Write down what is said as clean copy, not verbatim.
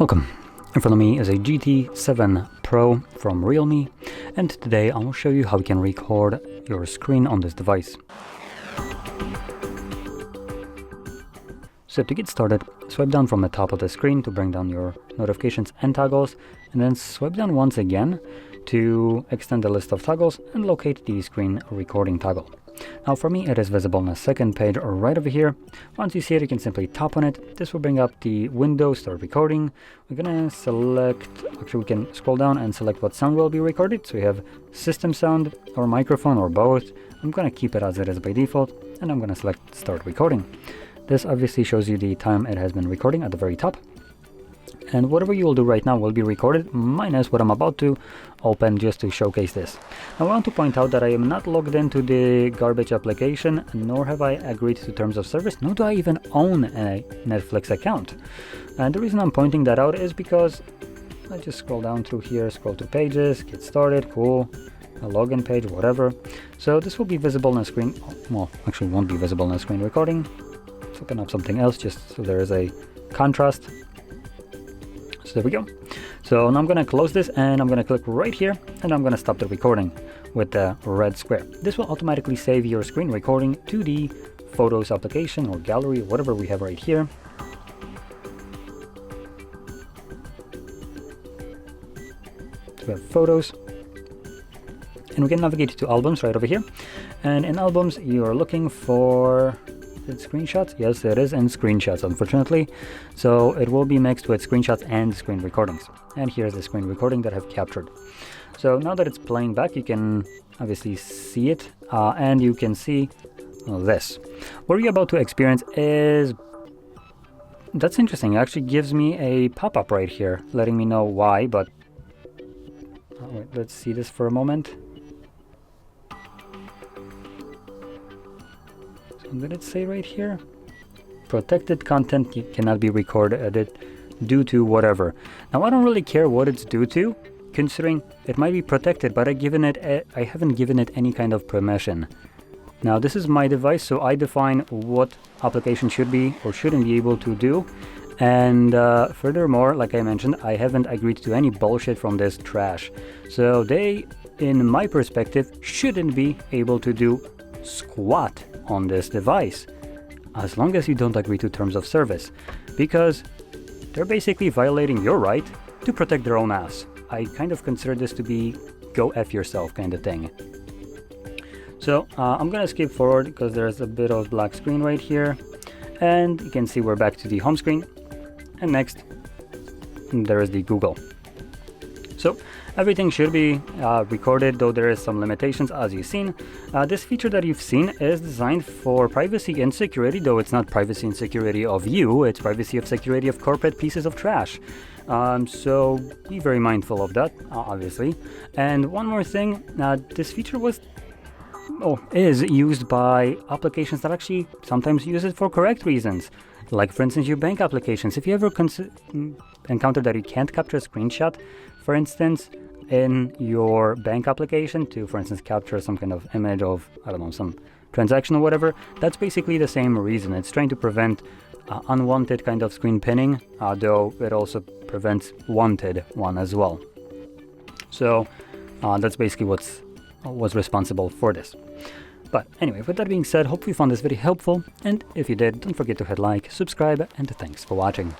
Welcome. In front of me is a GT7 Pro from REALME, and today I will show you how you can record your screen on this device. So to get started, swipe down from the top of the screen to bring down your notifications and toggles, and then swipe down once again to extend the list of toggles and locate the screen recording toggle. Now for me it is visible on the second page or right over here. Once you see it, you can simply tap on it. This will bring up the window Start Recording. We're gonna select, actually we can scroll down and select what sound will be recorded. So we have system sound or microphone or both. I'm gonna keep it as it is by default, and I'm gonna select Start Recording. This obviously shows you the time it has been recording at the very top. And whatever you will do right now will be recorded, minus what I'm about to open just to showcase this. I want to point out that I am not logged into the garbage application, nor have I agreed to terms of service, nor do I even own a Netflix account. And the reason I'm pointing that out is because I just scroll down through here, scroll to pages, get started, cool, a login page, whatever. So this will be visible on the screen, well, actually won't be visible on the screen recording. Let's open up something else just so there is a contrast. So there we go. So now I'm going to close this and I'm going to click right here and I'm going to stop the recording with the red square. This will automatically save your screen recording to the Photos application or gallery, whatever we have right here. So we have Photos. And we can navigate to Albums right over here. And in Albums, you are looking for... Is it screenshots? Yes, it is in screenshots, unfortunately. So it will be mixed with screenshots and screen recordings. And here's the screen recording that I've captured. So now that it's playing back, you can obviously see it, and you can see this. What you're about to experience is... That's interesting. It actually gives me a pop-up right here, letting me know why, but... wait, let's see this for a moment. What did it say right here? Protected content cannot be recorded due to whatever. Now I don't really care what it's due to, considering it might be protected, but I haven't given it any kind of permission. Now this is my device, so I define what application should be or shouldn't be able to do. And furthermore, like I mentioned, I haven't agreed to any bullshit from this trash. So they, in my perspective, shouldn't be able to do squat on this device, as long as you don't agree to terms of service, because they're basically violating your right to protect their own ass. I kind of consider this to be go F yourself kind of thing. So I'm gonna skip forward because there's a bit of black screen right here, and you can see we're back to the home screen, and next there is the Google. So everything should be recorded, though there is some limitations as you've seen. This feature that you've seen is designed for privacy and security, though it's not privacy and security of you, it's privacy and security of corporate pieces of trash. So be very mindful of that, obviously. And one more thing, this feature is used by applications that actually sometimes use it for correct reasons. Like for instance your bank applications. If you ever encounter that you can't capture a screenshot, for instance, in your bank application to, for instance, capture some kind of image of, I don't know, some transaction or whatever, that's basically the same reason. It's trying to prevent unwanted kind of screen pinning, though it also prevents wanted one as well. So that's basically what's responsible for this. But anyway, with that being said, hope you found this video helpful, and if you did, don't forget to hit like, subscribe, and thanks for watching.